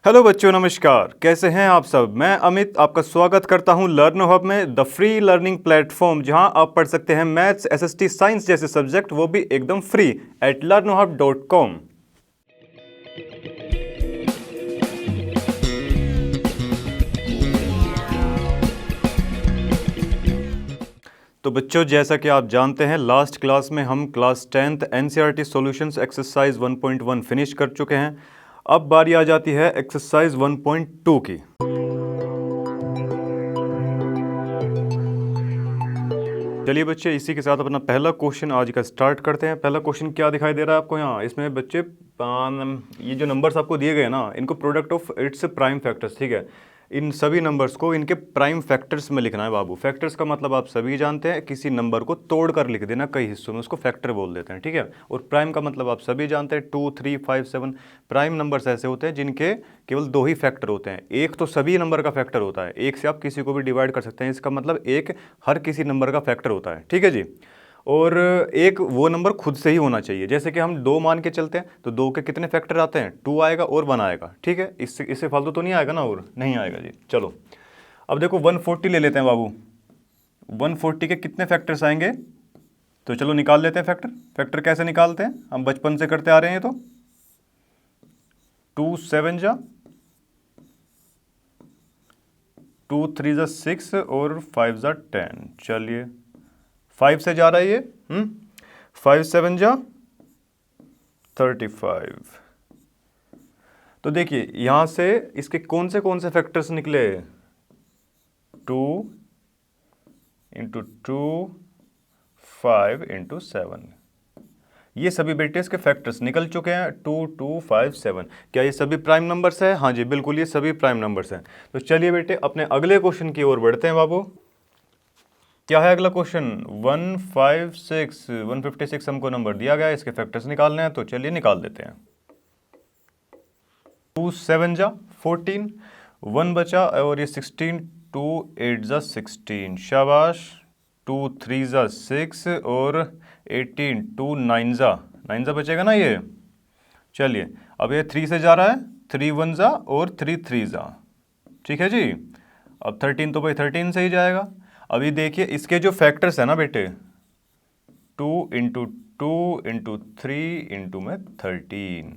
Hello बच्चों, नमस्कार। कैसे हैं आप सब। मैं अमित आपका स्वागत करता हूं लर्नो हब में, द फ्री लर्निंग प्लेटफॉर्म, जहां आप पढ़ सकते हैं मैथ्स, एसएसटी, साइंस जैसे सब्जेक्ट, वो भी एकदम फ्री एट learnohub.com। तो बच्चों, जैसा कि आप जानते हैं, लास्ट क्लास में हम class 10th NCERT solutions exercise 1.1 finish कर चुके हैं। अब बारी आ जाती है एक्सरसाइज 1.2 की। चलिए बच्चे, इसी के साथ अपना पहला क्वेश्चन आज का स्टार्ट करते हैं। पहला क्वेश्चन क्या दिखाई दे रहा है आपको यहाँ? इसमें बच्चे ये जो नंबर्स आपको दिए गए ना, इनको product of its prime factors, ठीक है, इन सभी नंबर्स को इनके प्राइम फैक्टर्स में लिखना है बाबू। फैक्टर्स का मतलब आप सभी जानते हैं, किसी नंबर को तोड़कर लिख देना कई हिस्सों में, उसको फैक्टर बोल देते हैं, ठीक है। और प्राइम का मतलब आप सभी जानते हैं, 2, 3, 5, 7 प्राइम नंबर्स ऐसे होते हैं जिनके केवल 2 ही फैक्टर होते हैं। एक तो सभी नंबर का फैक्टर होता है, एक से आप किसी को भी डिवाइड कर सकते हैं, इसका मतलब एक हर किसी नंबर का फैक्टर होता है, ठीक है जी। और एक वो नंबर खुद से ही होना चाहिए। जैसे कि हम 2 मान के चलते हैं तो 2 के कितने फैक्टर आते हैं? 2 आएगा और 1 आएगा, ठीक है। इससे फालतू तो नहीं आएगा ना, और नहीं आएगा जी। चलो अब देखो 140 ले लेते हैं बाबू। 140 के कितने फैक्टर्स आएंगे? तो चलो निकाल लेते हैं फैक्टर। फैक्टर कैसे निकालते हैं? हम बचपन से करते आ रहे हैं। तो 2 7 जा, 2 3 जा 6 और 5 जा 10। चलिए 5 से जा रहा है ये, 5 7 जा 35। तो देखिए यहां से इसके कौन से फैक्टर्स निकले? 2 इंटू 2, 5 इंटू 7। ये सभी बेटे इसके फैक्टर्स निकल चुके हैं। 2 2 5 7। क्या ये सभी प्राइम नंबर्स है? हाँ जी बिल्कुल, ये सभी प्राइम नंबर्स हैं। तो चलिए बेटे अपने अगले क्वेश्चन की ओर बढ़ते हैं बाबू। क्या है अगला क्वेश्चन? 156 हमको नंबर दिया गया है, इसके फैक्टर्स निकालने हैं। तो चलिए निकाल देते हैं। 2 7 जा 14, 1 बचा और ये 16, 2 8 जा 16। शाबाश। 2 3 जा 6 और 18, 2 9 जा बचेगा ना ये। चलिए अब ये 3 से जा रहा है, 3 1 जा और 3 3 जा, ठीक है जी। अब 13 तो भाई 13 से ही जाएगा। अभी देखिए इसके जो फैक्टर्स है ना बेटे, 2 इंटू 2 इंटू 3 इंटू में 13।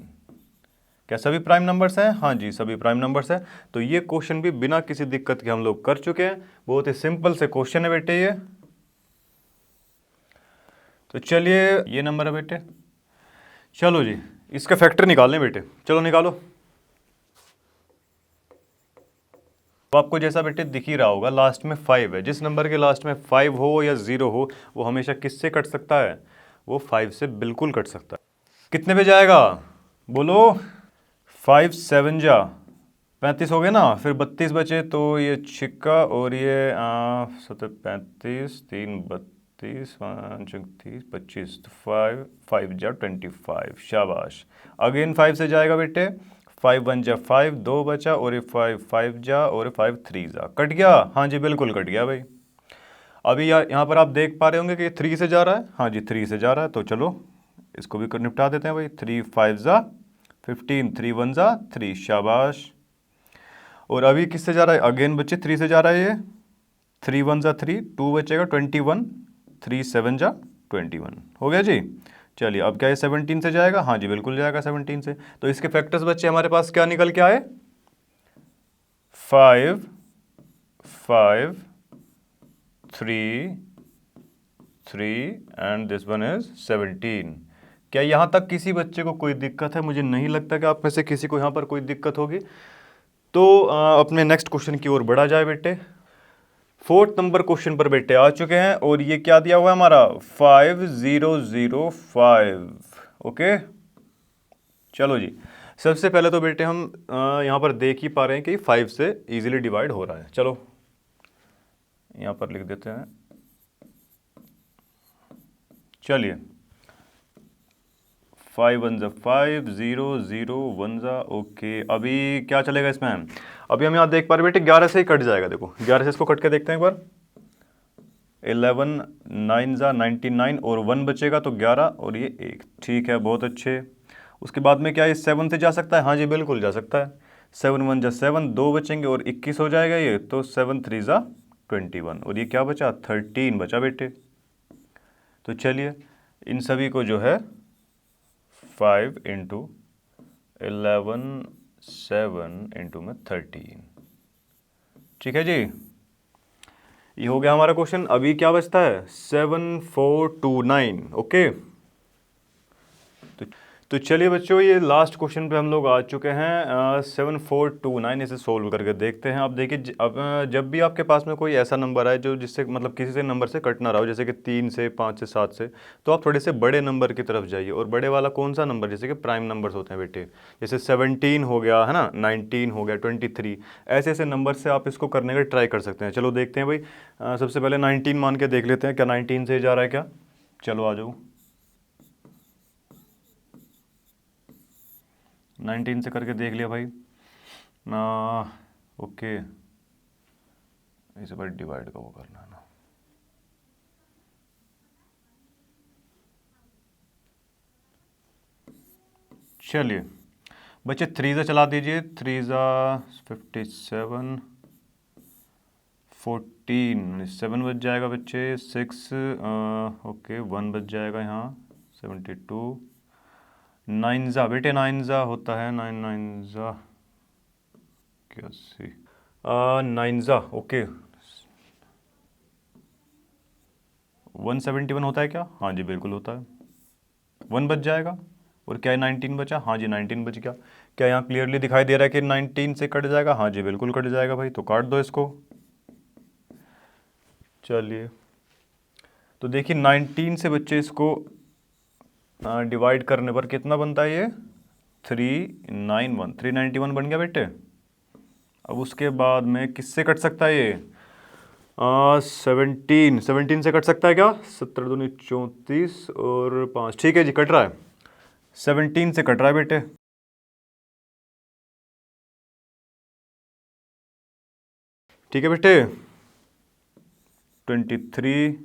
क्या सभी प्राइम नंबर्स हैं? हाँ जी सभी प्राइम नंबर्स हैं। तो ये क्वेश्चन भी बिना किसी दिक्कत के हम लोग कर चुके हैं। बहुत ही सिंपल से क्वेश्चन है बेटे ये। तो चलिए ये नंबर है बेटे। चलो जी इसका फैक्टर निकालें बेटे। चलो निकालो। तो आपको जैसा बेटे दिख ही रहा होगा, लास्ट में 5 है। जिस नंबर के लास्ट में 5 हो या 0 हो, वो हमेशा किससे कट सकता है? वो 5 से बिल्कुल कट सकता है। कितने पे जाएगा बोलो? 5 7 जा 35 हो गए ना, फिर 32 बचे तो ये छिक्का और ये 35 3 32 5 30 25, तो 5 जा 25। शाबाश। अगेन 5 से जाएगा बेटे। 5 1 जा 5, 2 बचा और ये 5 जा और 5 3 जा। कट गया? हाँ जी बिल्कुल कट गया भाई। अभी यहाँ पर आप देख पा रहे होंगे कि ये 3 से जा रहा है। हाँ जी 3 से जा रहा है। तो चलो इसको भी निपटा देते हैं भाई। 3 5 जा 15, 3 1 जा 3। शाबाश। और अभी किससे जा रहा है? अगेन बच्चे 3 से जा रहा है ये। 3 1 जा 3, 2 बचेगा 21, 3 7 जा 21। हो गया जी। चलिए अब क्या ये 17 से जाएगा? हाँ जी बिल्कुल जाएगा 17 से। तो इसके फैक्टर्स बच्चे हमारे पास क्या निकल के आए? 5 5 3 3 एंड दिस वन इज 17। क्या यहाँ तक किसी बच्चे को कोई दिक्कत है? मुझे नहीं लगता कि आप में से किसी को यहाँ पर कोई दिक्कत होगी। तो अपने नेक्स्ट क्वेश्चन की ओर बढ़ा जाए बेटे। 4th नंबर क्वेश्चन पर बेटे आ चुके हैं और ये क्या दिया हुआ है हमारा? 5005। ओके चलो जी। सबसे पहले तो बेटे हम यहाँ पर देख ही पा रहे हैं कि 5 से इजीली डिवाइड हो रहा है। चलो यहाँ पर लिख देते हैं। चलिए 5 1 जा 5, 0 0 1 जा। ओके अभी क्या चलेगा इसमें? अभी हम यहाँ देख पा रहे बेटे 11 से ही कट जाएगा। देखो 11 से इसको कट के देखते हैं एक बार। 11 9 जा 99 और 1 बचेगा तो 11 और ये 1। ठीक है बहुत अच्छे। उसके बाद में क्या ये 7 से जा सकता है? हाँ जी बिल्कुल जा सकता है। 7 1 जा 7, 2 बचेंगे और 21 हो जाएगा ये, तो 7 3 जा 21, और ये क्या बचा 13 बचा बेटे। तो चलिए इन सभी को जो है 5 इंटू 11 7 इंटू में 13, ठीक है जी। ये हो गया हमारा क्वेश्चन। अभी क्या बचता है 7429, ओके। तो चलिए बच्चों, ये लास्ट क्वेश्चन पे हम लोग आ चुके हैं। 7429 इसे सोल्व करके देखते हैं। अब देखिए अब जब भी आपके पास में कोई ऐसा नंबर आए जो जिससे मतलब किसी से नंबर से कट ना रहा हो, जैसे कि 3 से 5 से 7 से, तो आप थोड़े से बड़े नंबर की तरफ जाइए। और बड़े वाला कौन सा नंबर, जैसे कि प्राइम नंबर्स होते हैं बेटे, जैसे 17 हो गया है ना, 19 हो गया, 23, ऐसे ऐसे नंबर से आप इसको करने का ट्राई कर सकते हैं। चलो देखते हैं भाई। सबसे पहले 19 मान के देख लेते हैं, क्या 19 से जा रहा है क्या। चलो आ जाओ, 19 से करके देख लिया भाई। ओके, इस बार डिवाइड का वो करना है ना। चलिए बच्चे 3 से चला दीजिए, 3 ज़ा 57, 14 7 बच जाएगा बच्चे, 6 ओके 1 बच जाएगा यहाँ, 72, 9 ज़ा बेटे 9 ज़ा होता है, 9 9 ज़ा 81, 9 ज़ा ओके 171 होता है क्या, हाँ जी बिल्कुल होता है, 1 बच जाएगा। और क्या है 19 बचा, हाँ जी 19 बच गया। क्या यहाँ क्लियरली दिखाई दे रहा है कि 19 से कट जाएगा, हाँ जी बिल्कुल कट जाएगा भाई, तो काट दो इसको। चलिए तो देखिए 19 से बच्चे इसको डिवाइड करने पर कितना बनता है ये 391, 391 बन गया बेटे। अब उसके बाद में किससे कट सकता है ये 17 से कट सकता है क्या, 17 दूनी 34 और 5, ठीक है जी कट रहा है, 17 से कट रहा है बेटे। ठीक है बेटे 23,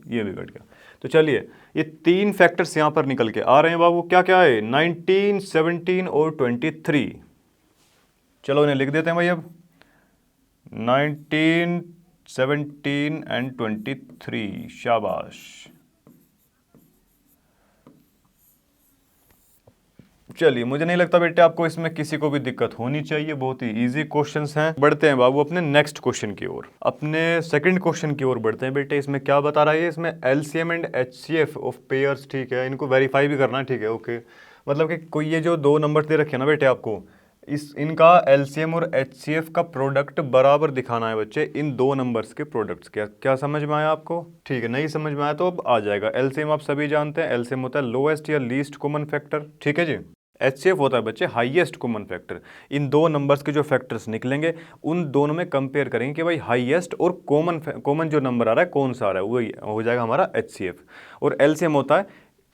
ये भी कट गया। तो चलिए ये 3 फैक्टर्स यहाँ पर निकल के आ रहे हैं बाबू, क्या क्या है 19 17 और 23। चलो इन्हें लिख देते हैं भाई अब, 19 17 एंड 23, शाबाश। चलिए मुझे नहीं लगता बेटे आपको इसमें किसी को भी दिक्कत होनी चाहिए, बहुत ही इजी क्वेश्चंस हैं। बढ़ते हैं बाबू अपने नेक्स्ट क्वेश्चन की ओर, अपने सेकंड क्वेश्चन की ओर बढ़ते हैं बेटे। इसमें क्या बता रहा है, इसमें LCM and HCF of pairs, ठीक है, इनको वेरीफाई भी करना है, ठीक है ओके। मतलब कि कोई ये जो 2 नंबर दे रखे हैं ना बेटे आपको, इनका एलसीएम और एचसीएफ का प्रोडक्ट बराबर दिखाना है बच्चे, इन 2 नंबर्स के प्रोडक्ट्स। क्या समझ में आया आपको, ठीक है, नहीं समझ में आया तो अब आ जाएगा। एलसीएम आप सभी जानते हैं, एलसीएम होता है लोएस्ट या लीस्ट कॉमन फैक्टर, ठीक है जी। एचसीएफ होता है बच्चे हाईएस्ट कॉमन फैक्टर। इन 2 नंबर्स के जो फैक्टर्स निकलेंगे उन दोनों में कंपेयर करेंगे कि भाई हाईएस्ट और कॉमन जो नंबर आ रहा है कौन सा आ रहा है, वही हो जाएगा हमारा एचसीएफ। और एलसीएम होता है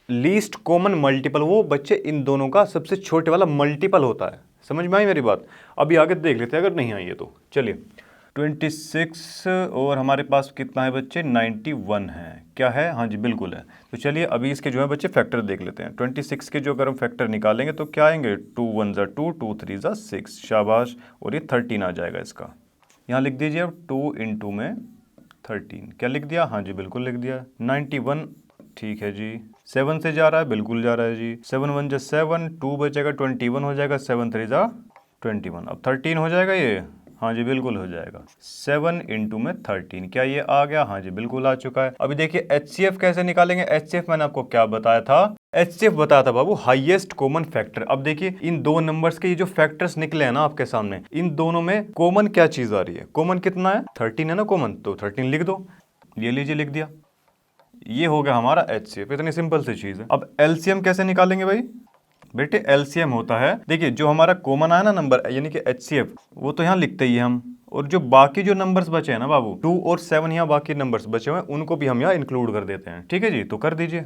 लीस्ट कॉमन मल्टीपल, वो बच्चे इन दोनों का सबसे छोटे वाला मल्टीपल होता है। समझ में आई मेरी बात, अभी आगे देख लेते हैं अगर नहीं आई है तो। चलिए 26 और हमारे पास कितना है बच्चे 91 है, क्या है, हाँ जी बिल्कुल है। तो चलिए अभी इसके जो है बच्चे फैक्टर देख लेते हैं। 26 के जो अगर हम फैक्टर निकालेंगे तो क्या आएंगे, 2 1 ज़ा 2, 2 3 ज़ा 6, शाबाश। और ये 13 आ जाएगा इसका, यहाँ लिख दीजिए अब 2 इंटू में 13, क्या लिख दिया, हाँ जी बिल्कुल लिख दिया। 91, ठीक है जी। 7 से जा रहा है, बिल्कुल जा रहा है जी। 7 1 जा 7, 2 बचेगा 21 हो जाएगा, 7 3 जा 21, अब 13 हो जाएगा ये, हाँ जी बिल्कुल हो जाएगा। 7 इंटू में 13, क्या ये आ गया, हाँ जी बिल्कुल आ चुका है। अभी देखिए एचसीएफ कैसे निकालेंगे, एचसीएफ मैंने आपको क्या बताया था, एचसीएफ बताया था बाबू हाईएस्ट कॉमन फैक्टर। अब देखिए इन 2 नंबर्स के ये जो फैक्टर्स निकले हैं ना आपके सामने, इन दोनों में कॉमन क्या चीज आ रही है, कॉमन कितना है 13 है ना कॉमन, तो 13 लिख दो, ये लीजिए लिख दिया, ये हो गया हमारा एचसीएफ। इतनी सिंपल सी चीज है। अब एलसीएम कैसे निकालेंगे भाई, बेटे एलसीएम होता है, देखिए जो हमारा कॉमन आया ना नंबर यानी कि एचसीएफ, वो तो यहाँ लिखते ही हम, और जो बाकी जो नंबर्स बचे हैं ना बाबू 2 और 7, यहाँ बाकी नंबर्स बचे हुए हैं उनको भी हम यहाँ इंक्लूड कर देते हैं, ठीक है जी। तो कर दीजिए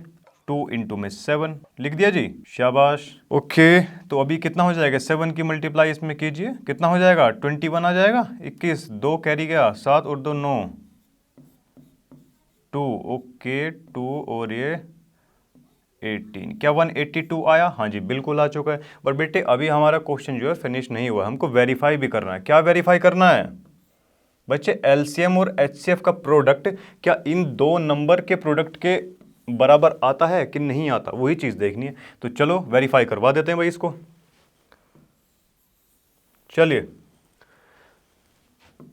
2 इंटू में 7, लिख दिया जी, शाबाश ओके। तो अभी कितना हो जाएगा, 7 की मल्टीप्लाई इसमें कीजिए, कितना हो जाएगा 21 आ जाएगा, 21 2 कैरी गया, 7 और 2 9, 2 ओके 2 और ये 18, क्या 182 आया? हाँ जी बिल्कुल आ चुका है। पर बेटे अभी हमारा क्वेश्चन जो है फिनिश नहीं हुआ, हमको वेरीफाई भी करना है। क्या वेरीफाई करना है बच्चे? एलसीएम और एचसीएफ का प्रोडक्ट क्या इन दो नंबर के प्रोडक्ट के बराबर आता है कि नहीं आता, वही चीज देखनी है। तो चलो वेरीफाई करवा देते हैं भाई इसको। चलिए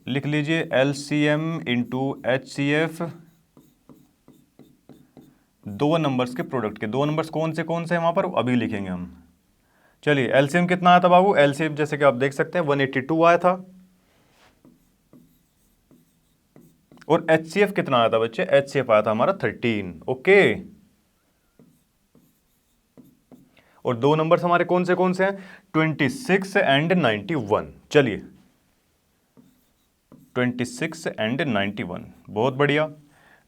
लिख लीजिए एलसीएम इंटू एचसीएफ, दो नंबर्स के प्रोडक्ट के। दो नंबर्स कौन से हैं वहां पर अभी लिखेंगे हम। चलिए एलसीएम कितना आया था बाबू? एलसीएम जैसे कि आप देख सकते हैं 182 आया था। और एचसीएफ कितना आया था बच्चे? एचसीएफ आया था हमारा 13। ओके, और दो नंबर्स हमारे कौन से हैं? 26 एंड 91। चलिए 26 एंड 91, बहुत बढ़िया,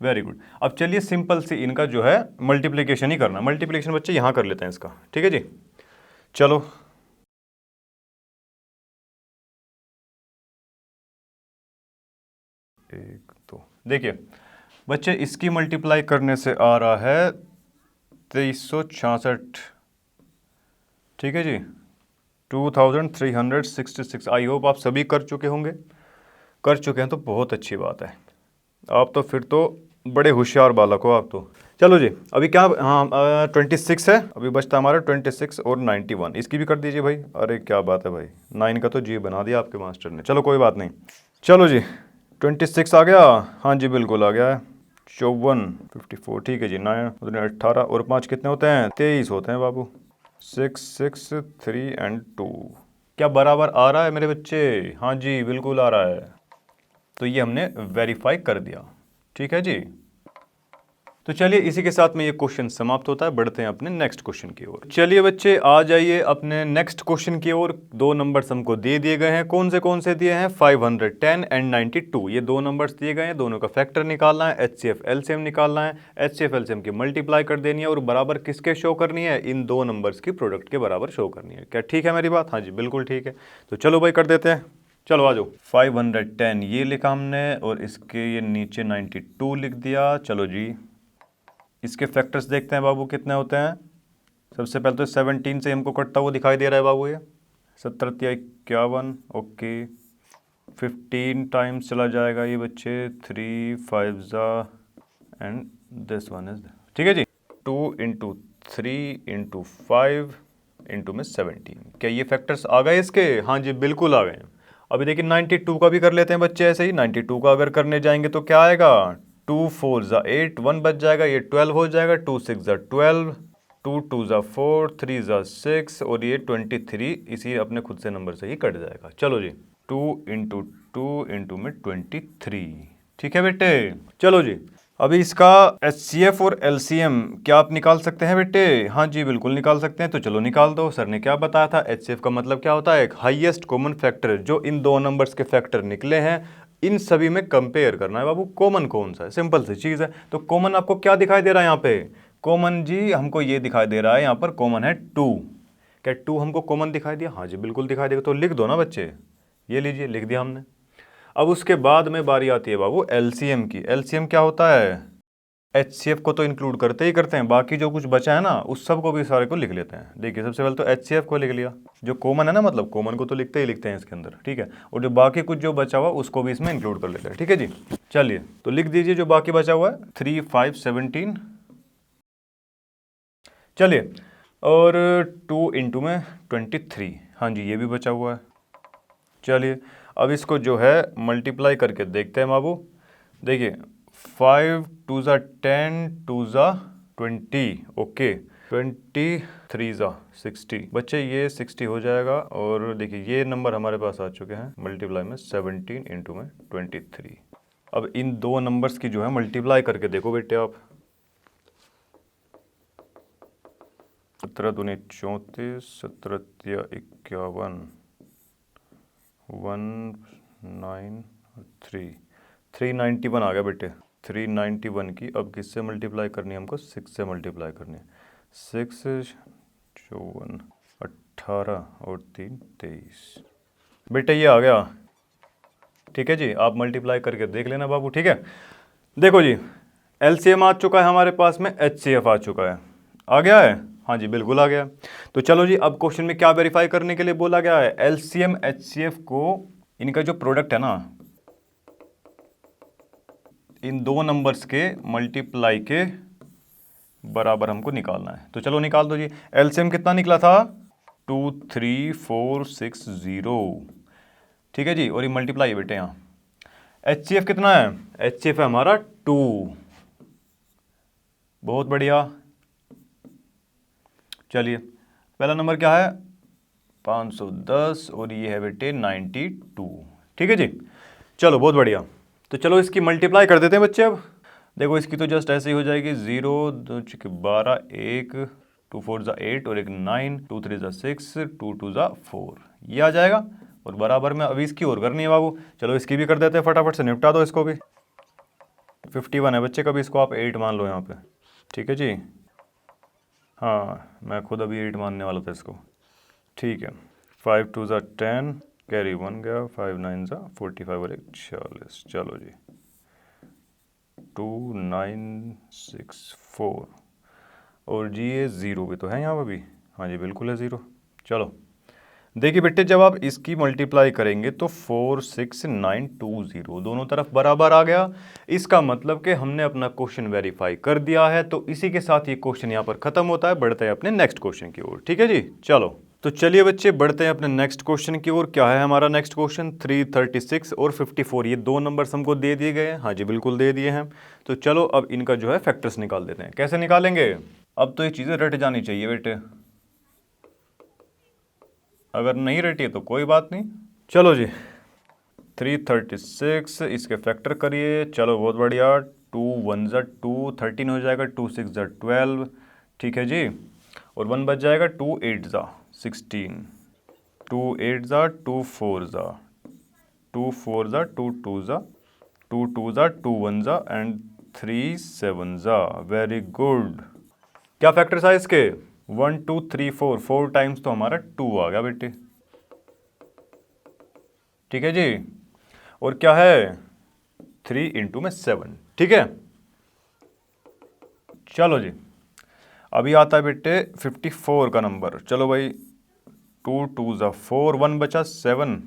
वेरी गुड। अब चलिए सिंपल सी इनका जो है मल्टीप्लिकेशन ही करना। मल्टीप्लिकेशन बच्चे यहां कर लेते हैं इसका, ठीक है जी। चलो एक दो, देखिए बच्चे इसकी मल्टीप्लाई करने से आ रहा है 2366, ठीक है जी, 2366। आई होप आप सभी कर चुके होंगे। कर चुके हैं तो बहुत अच्छी बात है, आप तो फिर तो बड़े होशियार बालक हो आप तो। चलो जी अभी क्या, हाँ 26 है, अभी बचता हमारा 26 और 91, इसकी भी कर दीजिए भाई। अरे क्या बात है भाई, 9 का तो जी बना दिया आपके मास्टर ने। चलो कोई बात नहीं, चलो जी 26 आ गया, हाँ जी बिल्कुल आ गया है। 54 54, ठीक है जी। 9 18 और 5 कितने होते हैं? 23 होते हैं बाबू। 6 6 3 एंड 2, क्या बराबर आ रहा है मेरे बच्चे? हाँ जी बिल्कुल आ रहा है। तो ये हमने वेरीफाई कर दिया, ठीक है जी। तो चलिए इसी के साथ में ये क्वेश्चन समाप्त होता है, बढ़ते हैं अपने नेक्स्ट क्वेश्चन की ओर। चलिए बच्चे आ जाइए अपने नेक्स्ट क्वेश्चन की ओर। दो नंबर्स हमको दे दिए गए हैं, कौन से दिए हैं? 510 एंड 92, ये दो नंबर्स दिए गए हैं, दोनों का फैक्टर निकालना है, एचसीएफ एलसीएम निकालना है, एचसीएफ एलसीएम की मल्टीप्लाई कर देनी है और बराबर किसके शो करनी है? इन दो नंबर्स की प्रोडक्ट के बराबर शो करनी है। क्या ठीक है मेरी बात? हाँ जी बिल्कुल ठीक है। तो चलो भाई कर देते हैं, चलो आ जाओ। 510 ये लिखा हमने और इसके ये नीचे 92 लिख दिया। चलो जी इसके फैक्टर्स देखते हैं बाबू कितने होते हैं। सबसे पहले तो 17 से हमको कटता हुआ दिखाई दे रहा है बाबू, ये 17 51, ओके। 15 टाइम्स चला जाएगा ये बच्चे, 3 5 ज़ा एंड दिस वन इज, ठीक है जी। 2 इंटू 3 इंटू 5 इंटू में 17, क्या ये फैक्टर्स आ गए इसके? हाँ जी बिल्कुल आ गए। अभी देखिए 92 का भी कर लेते हैं बच्चे ऐसे ही। 92 का अगर करने जाएंगे तो क्या आएगा? 2 4 ज़ा 8, 1 बच जाएगा, ये 12 हो जाएगा। 2 6 ज़ा 12, 2 2 ज़ा 4, 3 ज़ा 6 और ये 23 इसी अपने खुद से नंबर से ही कट जाएगा। चलो जी 2 इंटू 2 इंटू में 23, ठीक है बेटे। चलो जी अभी इसका एचसीएफ और एलसीएम क्या आप निकाल सकते हैं बेटे? हाँ जी बिल्कुल निकाल सकते हैं। तो चलो निकाल दो। सर ने क्या बताया था? एचसीएफ का मतलब क्या होता है? एक हाईएस्ट कॉमन फैक्टर, जो इन दो नंबर्स के फैक्टर निकले हैं इन सभी में कंपेयर करना है बाबू, कॉमन कौन सा है, सिंपल सी चीज़ है। तो कॉमन आपको क्या दिखाई दे रहा है यहाँ पे? कॉमन जी हमको ये दिखाई दे रहा है यहाँ पर, कॉमन है 2। क्या 2 हमको कॉमन दिखाई दिया? हाँ जी बिल्कुल दिखाई देगा। तो लिख दो ना बच्चे, ये लीजिए लिख दिया हमने। अब उसके बाद में बारी आती है बाबू एलसीएम की। एलसीएम क्या होता है? एचसीएफ को तो इंक्लूड करते ही करते हैं, बाकी जो कुछ बचा है ना उस सब को भी सारे को लिख लेते हैं। देखिए सबसे पहले तो एचसीएफ को लिख लिया, जो कॉमन है ना, मतलब कॉमन को तो लिखते ही लिखते हैं इसके अंदर, ठीक है। और जो बाकी कुछ जो बचा हुआ उसको भी इसमें इंक्लूड कर लेते हैं, ठीक है जी। चलिए तो लिख दीजिए जो बाकी बचा हुआ है, 3 5 17। चलिए और 2 इंटू में 23, हाँ जी ये भी बचा हुआ है। चलिए अब इसको जो है मल्टीप्लाई करके देखते हैं बाबू। देखिए 5 2 ज़ा 10, 2 ज़ा 20, ओके। 23 ज़ा 60, बच्चे ये 60 हो जाएगा। और देखिए ये नंबर हमारे पास आ चुके हैं मल्टीप्लाई में 17 इंटू में 23। अब इन दो नंबर्स की जो है मल्टीप्लाई करके देखो बेटे आप। 17 दूनी 34, 17 51, 391 आ गया बेटे। 391 की अब किससे मल्टीप्लाई करनी है हमको? 6 से मल्टीप्लाई करनी है। 6 54 18 और 3 23, बेटे ये आ गया, ठीक है जी। आप मल्टीप्लाई करके देख लेना बाबू, ठीक है। देखो जी एलसीएम आ चुका है हमारे पास में, एचसीएफ आ चुका है। आ गया है? हाँ जी बिल्कुल आ गया। तो चलो जी, अब क्वेश्चन में क्या वेरीफाई करने के लिए बोला गया है? एलसीएम एचसीएफ को, इनका जो प्रोडक्ट है ना, इन दो नंबर्स के मल्टीप्लाई के बराबर हमको निकालना है। तो चलो निकाल दो जी। एलसीएम कितना निकला था? 23460। ठीक है जी, और ये मल्टीप्लाई है बेटे यहाँ। एचसीएफ कितना है? एचसीएफ है हमारा 2। बहुत बढ़िया। चलिए, पहला नंबर क्या है? 510 और ये है बेटे 92। ठीक है जी, चलो बहुत बढ़िया। तो चलो इसकी मल्टीप्लाई कर देते हैं बच्चे। अब देखो इसकी तो जस्ट ऐसे ही हो जाएगी। 0 2 12, 1 2 4 8 और एक 9, 2 3 6, 2 2 4, ये आ जाएगा। और बराबर में अभी इसकी और करनी है बाबू। चलो इसकी भी कर देते हैं, फटाफट से निपटा दो इसको भी। 51 है बच्चे, कभी इसको आप 8 मान लो यहाँ पे। ठीक है जी, हाँ मैं खुद अभी 8 मानने वाला था इसको। ठीक है, 5 2 10, कैरी 1 गया, 5 9 45 और एक 46। चलो जी, 2964। और जी ये 0 भी तो है यहाँ पर भी। हाँ जी बिल्कुल है 0। चलो देखिए बेटे, जब आप इसकी मल्टीप्लाई करेंगे तो 46920 दोनों तरफ बराबर आ गया। इसका मतलब कि हमने अपना क्वेश्चन वेरीफाई कर दिया है। तो इसी के साथ ये क्वेश्चन यहाँ पर खत्म होता है। बढ़ते हैं अपने नेक्स्ट क्वेश्चन की ओर। ठीक है जी, चलो तो चलिए बच्चे बढ़ते हैं अपने नेक्स्ट क्वेश्चन की ओर। क्या है हमारा नेक्स्ट क्वेश्चन? 336 और 54, ये दो नंबर्स हमको दे दिए गए हैं। हाँ जी बिल्कुल दे दिए हैं। तो चलो अब इनका जो है फैक्टर्स निकाल देते हैं। कैसे निकालेंगे? अब तो ये चीज़ें रट जानी चाहिए बेटे, अगर नहीं रटी है तो कोई बात नहीं। चलो जी, 336 इसके फैक्टर करिए। चलो बहुत बढ़िया। 2 1 2, 13 हो जाएगा। 2 6 12। ठीक है जी, और 1 बच जाएगा। 2 8 16, 2 8 2 4 2 4 2 2 2 2 2 1 एंड 3 7 वेरी गुड। क्या फैक्टर्स आए इसके? 1 2 3 4, 4 टाइम्स तो हमारा 2 आ गया बेटे। ठीक है जी, और क्या है? 3 इंटू में 7। ठीक है, चलो जी अभी आता है बेटे 54 का नंबर। चलो भाई, 2 2 4, 1 बचा 7,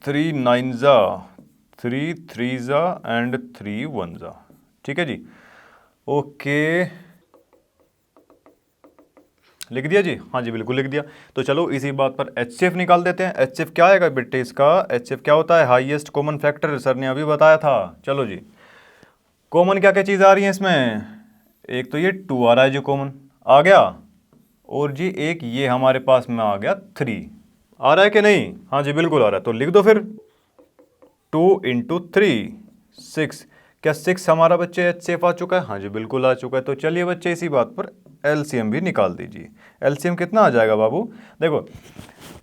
3 9 3 3 एंड 3 1 ठीक है जी, ओके लिख दिया जी। हाँ जी बिल्कुल लिख दिया। तो चलो इसी बात पर एचसीएफ निकाल देते हैं। एचसीएफ क्या आएगा बेटे इसका? एचसीएफ क्या होता है? हाईएस्ट कॉमन फैक्टर, सर ने अभी बताया था। चलो जी, कॉमन क्या क्या चीज़ आ रही है इसमें? एक तो ये 2 आ रहा है जो कॉमन आ गया, और जी एक ये हमारे पास में आ गया 3। आ रहा है कि नहीं? हाँ जी बिल्कुल आ रहा है। तो लिख दो फिर 2 इंटू 3 6। क्या 6 हमारा बच्चे एचसीएफ आ चुका है? हाँ जी बिल्कुल आ चुका है। तो चलिए बच्चे इसी बात पर एलसीएम भी निकाल दीजिए। एलसीएम कितना आ जाएगा बाबू? देखो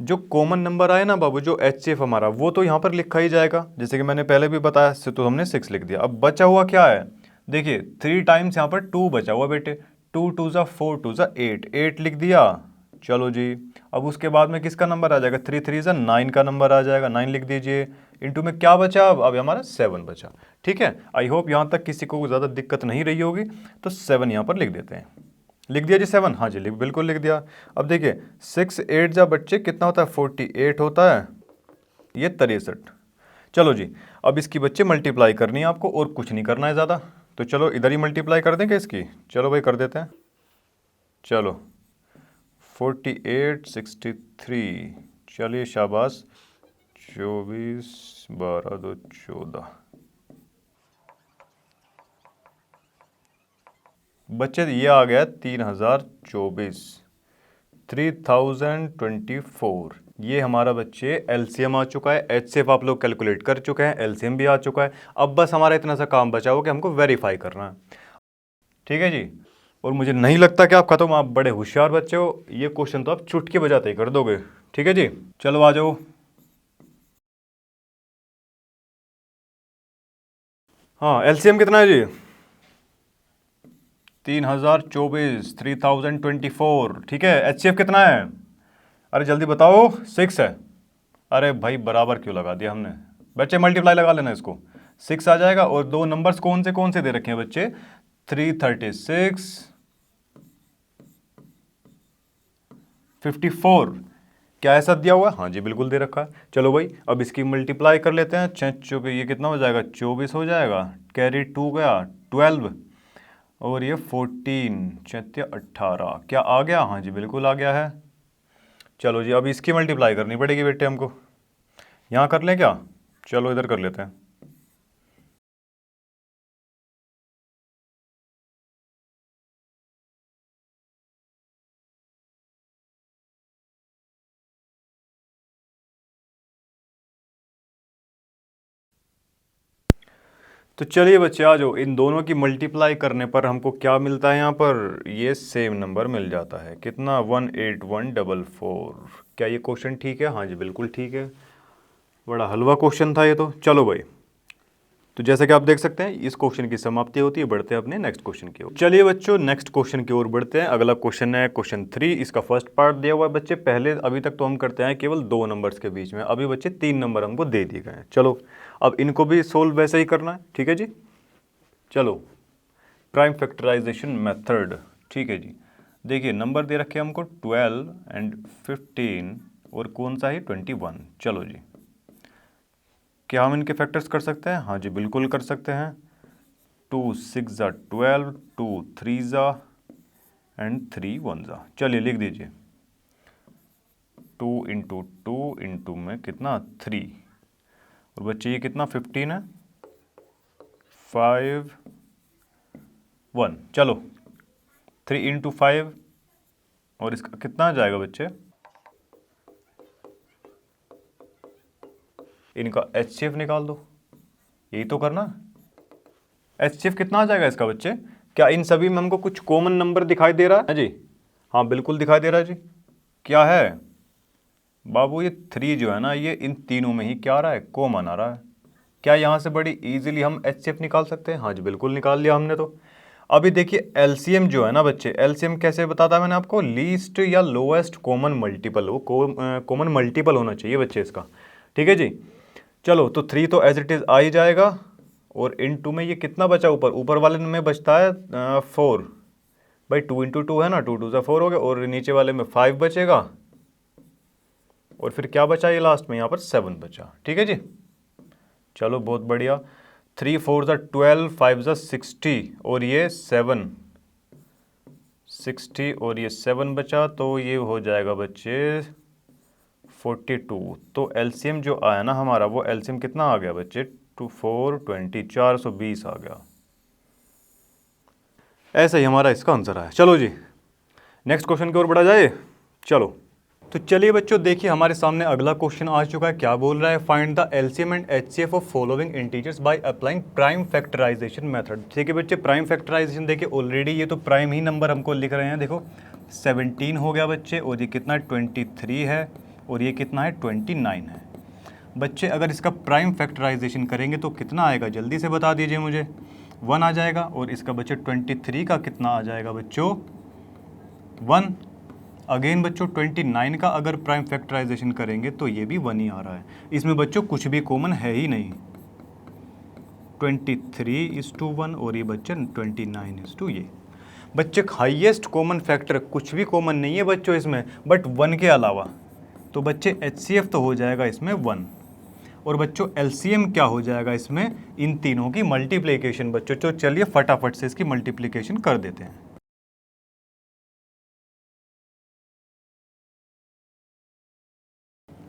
जो कॉमन नंबर आए ना बाबू, जो एचसीएफ हमारा, वो तो यहाँ पर लिखा ही जाएगा, जैसे कि मैंने पहले भी बताया। से तो हमने 6 लिख दिया। अब बचा हुआ क्या है? देखिए 3 टाइम्स यहाँ पर 2 बचा हुआ बेटे। 2 2 4 2 8, 8 लिख दिया। चलो जी, अब उसके बाद में किसका नंबर आ जाएगा? 3 3 9 का नंबर आ जाएगा। 9 लिख दीजिए। इंटू में क्या बचा? अब हमारा 7 बचा। ठीक है, आई होप यहाँ तक किसी को ज़्यादा दिक्कत नहीं रही होगी। तो 7 यहाँ पर लिख देते हैं। लिख दिया जी 7? हाँ जी बिल्कुल लिख दिया। अब देखिए 6 8 बच्चे कितना होता है? 48 होता है। ये 63। चलो जी, अब इसकी बच्चे मल्टीप्लाई करनी है आपको, और कुछ नहीं करना है ज़्यादा। तो चलो इधर ही मल्टीप्लाई कर देंगे इसकी। चलो भाई कर देते हैं। चलो 48 63, चलिए शाबाश। 24 12 2 14 बच्चे ये आ गया 3024, 3024। ये हमारा बच्चे एलसीएम आ चुका है। एचसीएफ आप लोग कैलकुलेट कर चुके हैं, एलसीएम भी आ चुका है। अब बस हमारा इतना सा काम बचा हो कि हमको वेरीफाई करना है। ठीक है जी, और मुझे नहीं लगता कि आप खत्म, आप बड़े होशियार बच्चे हो। ये क्वेश्चन तो आप चुटकी बजाते ही कर दोगे। ठीक है जी, चलो आ जाओ। हाँ एलसीएम कितना है जी? 3024, 3024। ठीक है, एचसीएफ कितना है? अरे जल्दी बताओ। 6 है। अरे भाई बराबर क्यों लगा दिया हमने? बच्चे मल्टीप्लाई लगा लेना इसको, 6 आ जाएगा। और दो नंबर्स कौन से दे रखे हैं बच्चे? 336 54। क्या ऐसा दिया हुआ है? हाँ जी बिल्कुल दे रखा है। चलो भाई अब इसकी मल्टीप्लाई कर लेते हैं। 6 चौके ये कितना हो जाएगा? 24 हो जाएगा। कैरी 2 गया 12 और ये 14 6 18। क्या आ गया? हाँ जी बिल्कुल आ गया है। चलो जी अब इसकी मल्टीप्लाई करनी पड़ेगी बेटे हमको। यहाँ कर लें क्या? चलो इधर कर लेते हैं। तो चलिए बच्चे आ जाओ, इन दोनों की मल्टीप्लाई करने पर हमको क्या मिलता है? यहाँ पर ये सेम नंबर मिल जाता है। कितना? 18144। क्या ये क्वेश्चन ठीक है? हाँ जी बिल्कुल ठीक है। बड़ा हलवा क्वेश्चन था ये तो। चलो भाई, तो जैसा कि आप देख सकते हैं इस क्वेश्चन की समाप्ति होती है। बढ़ते हैं अपने नेक्स्ट क्वेश्चन की ओर। चलिए बच्चों नेक्स्ट क्वेश्चन की ओर बढ़ते हैं। अगला क्वेश्चन है क्वेश्चन 3। इसका फर्स्ट पार्ट दिया हुआ है बच्चे। पहले अभी तक तो हम करते हैं केवल 2 नंबर्स के बीच में, अभी बच्चे 3 नंबर हमको दे दिए गए हैं। चलो अब इनको भी सोल्व वैसे ही करना है, ठीक है जी। चलो प्राइम फैक्टराइजेशन मेथड, ठीक है जी। देखिए नंबर दे रखे हमको 12 एंड 15 और कौन सा है? 21। चलो जी, क्या हम इनके फैक्टर्स कर सकते हैं? हाँ जी बिल्कुल कर सकते हैं। 2 6 ज़ा 12, 2 3 ज़ा एंड 3 1 ज़ा। चलिए लिख दीजिए 2 इंटू 2 इंटू में कितना? 3। और बच्चे ये कितना? 15 है। 5 1। चलो 3 इंटू 5 और इसका कितना आ जाएगा बच्चे? इनका HCF निकाल दो, यही तो करना। HCF कितना आ जाएगा इसका बच्चे? क्या इन सभी में हमको कुछ कॉमन नंबर दिखाई दे रहा है जी? हाँ बिल्कुल दिखाई दे रहा है जी। क्या है बाबू? ये 3 जो है ना, ये इन तीनों में ही क्या आ रहा है? कॉमन आ रहा है। क्या यहाँ से बड़ी इजीली हम HCF निकाल सकते हैं? हाँ जी बिल्कुल निकाल लिया हमने तो। अभी देखिए LCM जो है ना बच्चे, LCM कैसे बताता मैंने आपको? लीस्ट या लोएस्ट कॉमन मल्टीपल, वो कॉमन मल्टीपल होना चाहिए बच्चे इसका, ठीक है जी। चलो तो 3 तो एज इट इज़ आ ही जाएगा। और इन 2 में ये कितना बचा? ऊपर ऊपर वाले में बचता है 4 भाई। 2 इंटू 2 है ना, 2 2 ज़ा 4 हो गया। और नीचे वाले में 5 बचेगा। और फिर क्या बचा? ये लास्ट में यहाँ पर 7 बचा, ठीक है जी। चलो बहुत बढ़िया। 3 4 ज़ा 12, 5 ज़ा 60 और ये 7 60 और ये 7 बचा, तो ये हो जाएगा बच्चे 42। तो LCM जो आया ना हमारा, वो LCM कितना आ गया बच्चे? 2 4 20 420 आ गया। ऐसा ही हमारा इसका आंसर आया। चलो जी नेक्स्ट क्वेश्चन की ओर बढ़ा जाए। चलो तो चलिए बच्चों देखिए हमारे सामने अगला क्वेश्चन आ चुका है। क्या बोल रहा है? Find the LCM and HCF of following integers by applying prime factorization method. ठीक है बच्चे, प्राइम फैक्टराइजेशन देखिए ऑलरेडी ये तो प्राइम ही नंबर हमको लिख रहे हैं। देखो 17 हो गया बच्चे, और ये कितना? 23 है, और ये कितना है? 29 है। बच्चे अगर इसका प्राइम फैक्टराइजेशन करेंगे तो कितना आएगा? जल्दी से बता दीजिए मुझे। 1 आ जाएगा। और इसका बच्चे 23 का कितना आ जाएगा बच्चों? 1। अगेन बच्चों 29 का अगर प्राइम फैक्टराइजेशन करेंगे तो ये भी 1 ही आ रहा है। इसमें बच्चों कुछ भी कॉमन है ही नहीं। 23:1 और ये बच्चे 29 ये। बच्चे हाईएस्ट कॉमन फैक्टर कुछ भी कॉमन नहीं है बच्चों इसमें, बट 1 के अलावा। तो बच्चे HCF तो हो जाएगा इसमें 1। और बच्चों LCM क्या हो जाएगा इसमें? इन तीनों की मल्टीप्लिकेशन बच्चों। तो चलिए फटाफट से इसकी मल्टीप्लिकेशन कर देते हैं।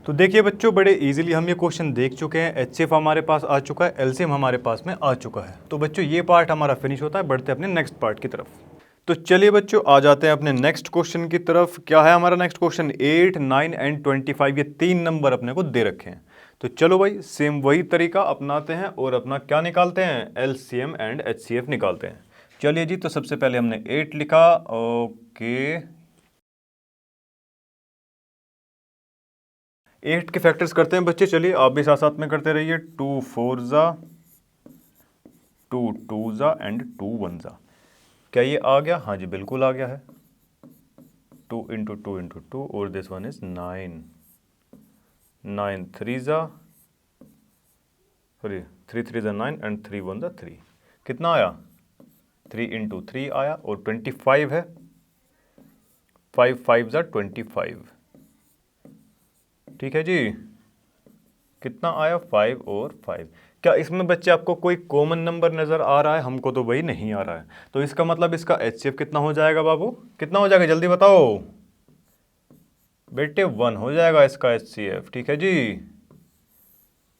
तो देखिए बच्चों बड़े इजीली हम ये क्वेश्चन देख चुके हैं। HCF हमारे पास आ चुका है, LCM हमारे पास में आ चुका है। तो बच्चों ये पार्ट हमारा फिनिश होता है। बढ़ते हैं अपने नेक्स्ट पार्ट की तरफ। तो चलिए बच्चों आ जाते हैं अपने नेक्स्ट क्वेश्चन की तरफ। क्या है हमारा नेक्स्ट क्वेश्चन? 8 9 एंड 25, ये 3 नंबर अपने को दे रखे हैं। तो चलो भाई सेम वही तरीका अपनाते हैं और अपना क्या निकालते हैं? LCM एंड HCF निकालते हैं। चलिए जी, तो सबसे पहले हमने 8 लिखा। ओके 8 के फैक्टर्स करते हैं बच्चे। चलिए आप भी साथ साथ में करते रहिए। 2 4 ज़ा, 2 2 ज़ा एंड 2 1 ज़ा। क्या ये आ गया? हाँ जी बिल्कुल आ गया है। 2 इंटू 2 इंटू 2 और दिस वन इज 9 9 3 ज़ा, सॉरी 3 3 ज़ा 9 एंड 3 1 ज़ा 3। कितना आया? 3 इंटू 3 आया। और 25 है, 5 5 ज़ा 25। ठीक है जी, कितना आया 5 और 5। क्या इसमें बच्चे आपको कोई कॉमन नंबर नज़र आ रहा है? हमको तो भाई नहीं आ रहा है। तो इसका मतलब इसका HCF कितना हो जाएगा बाबू? कितना हो जाएगा जल्दी बताओ बेटे? 1 हो जाएगा इसका HCF। ठीक है जी,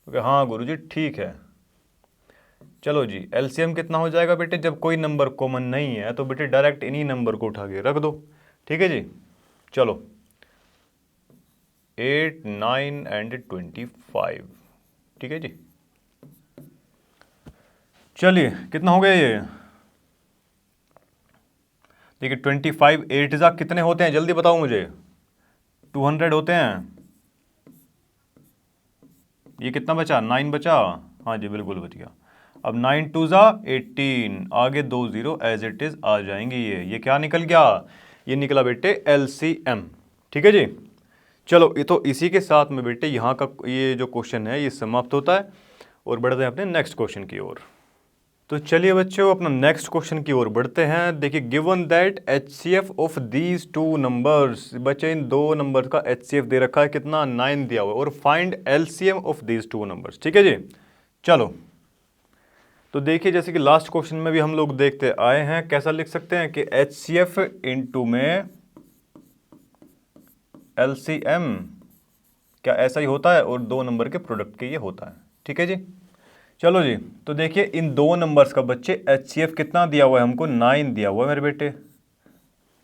तो हाँ गुरुजी ठीक है। चलो जी, LCM कितना हो जाएगा बेटे? जब कोई नंबर कॉमन नहीं है तो बेटे डायरेक्ट इन्हीं नंबर को उठा के रख दो। ठीक है जी, चलो 8 9 एंड 25। ठीक है जी, चलिए कितना हो गया ये? देखिए 25 8 जा कितने होते हैं जल्दी बताओ मुझे? 200 होते हैं। ये कितना बचा? 9 बचा। हाँ जी बिल्कुल बच गया। अब 9 2 जा 18, आगे 2 0 एज इट इज आ जाएंगे। ये क्या निकल गया? ये निकला बेटे LCM। ठीक है जी, चलो ये तो इसी के साथ में बेटे यहाँ का ये जो क्वेश्चन है ये समाप्त होता है और बढ़ते हैं अपने नेक्स्ट क्वेश्चन की ओर। तो चलिए बच्चों अपना नेक्स्ट क्वेश्चन की ओर बढ़ते हैं। देखिए given that HCF of these two numbers, बच्चे इन दो नंबर का HCF दे रखा है कितना? 9 दिया हुआ है, और find LCM of these two numbers. ठीक है जी, चलो तो देखिए जैसे कि लास्ट क्वेश्चन में भी हम लोग देखते आए हैं, कैसा लिख सकते हैं कि HCF इंटू में LCM, क्या ऐसा ही होता है? और दो नंबर के प्रोडक्ट के ये होता है। ठीक है जी, चलो जी तो देखिए इन दो नंबर्स का बच्चे HCF कितना दिया हुआ है हमको? 9 दिया हुआ है मेरे बेटे।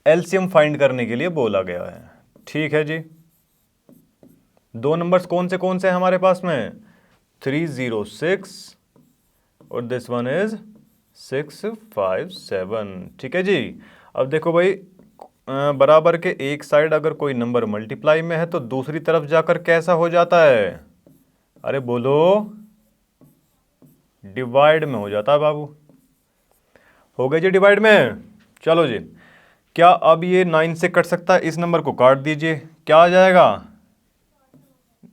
LCM फाइंड करने के लिए बोला गया है। ठीक है जी, दो नंबर्स कौन से हैं हमारे पास में? 306 और दिस वन इज 657। ठीक है जी, अब देखो भाई बराबर के एक साइड अगर कोई नंबर मल्टीप्लाई में है तो दूसरी तरफ जाकर कैसा हो जाता है? अरे बोलो, डिवाइड में हो जाता है बाबू। हो गए जी डिवाइड में। चलो जी, क्या अब ये 9 से कट सकता है? इस नंबर को काट दीजिए, क्या आ जाएगा?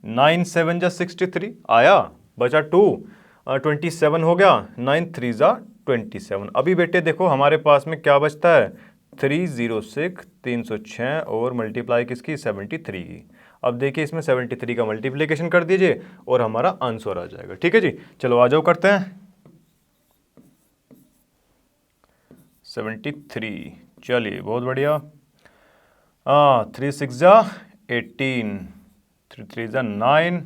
9 7 जा 63 आया, बचा 2 27 हो गया। 9 3 जा 27। अभी बेटे देखो हमारे पास में क्या बचता है? 306 306 और मल्टीप्लाई किसकी? 73 की। अब देखिए इसमें 73 का मल्टीप्लिकेशन कर दीजिए और हमारा आंसर आ जाएगा। ठीक है जी, चलो आ जाओ करते हैं 73। चलिए बहुत बढ़िया। 3 6 जा 18, 3 3 जा 9,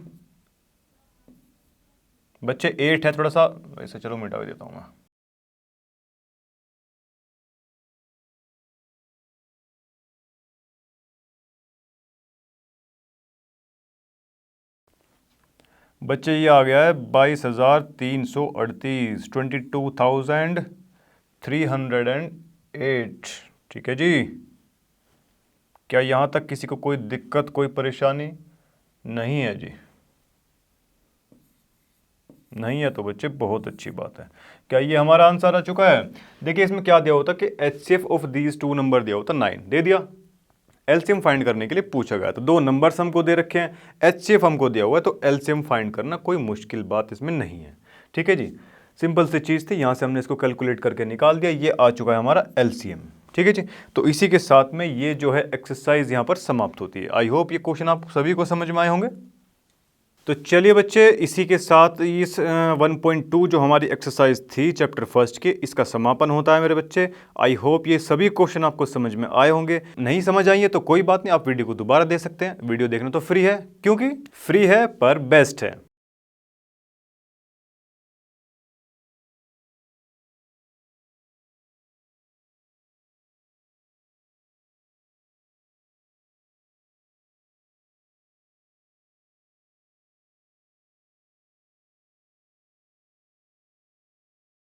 बच्चे 8 है थोड़ा सा वैसे, चलो मिटा भी देता हूँ मैं। बच्चे ये आ गया है 22,338, 22,308। ठीक है जी, क्या यहाँ तक किसी को कोई दिक्कत कोई परेशानी नहीं है जी? नहीं है तो बच्चे बहुत अच्छी बात है। क्या ये हमारा आंसर आ चुका है? देखिए इसमें क्या दिया होता कि HCF of these two number दिया होता 9, दे दिया। LCM फाइंड करने के लिए पूछा गया तो दो नंबर्स हमको दे रखे हैं, HCF हमको दिया हुआ है, तो LCM फाइंड करना कोई मुश्किल बात इसमें नहीं है। ठीक है जी, सिंपल सी चीज़ थी, यहाँ से हमने इसको कैलकुलेट करके निकाल दिया, ये आ चुका है हमारा LCM। ठीक है जी, तो इसी के साथ में ये जो है एक्सरसाइज यहाँ पर समाप्त होती है। आई होप ये क्वेश्चन आप सभी को समझ में आए होंगे। तो चलिए बच्चे इसी के साथ इस 1.2 जो हमारी एक्सरसाइज थी चैप्टर फर्स्ट की, इसका समापन होता है मेरे बच्चे। आई होप ये सभी क्वेश्चन आपको समझ में आए होंगे। नहीं समझ आइए तो कोई बात नहीं, आप वीडियो को दोबारा देख सकते हैं। वीडियो देखना तो फ्री है, क्योंकि फ्री है पर बेस्ट है।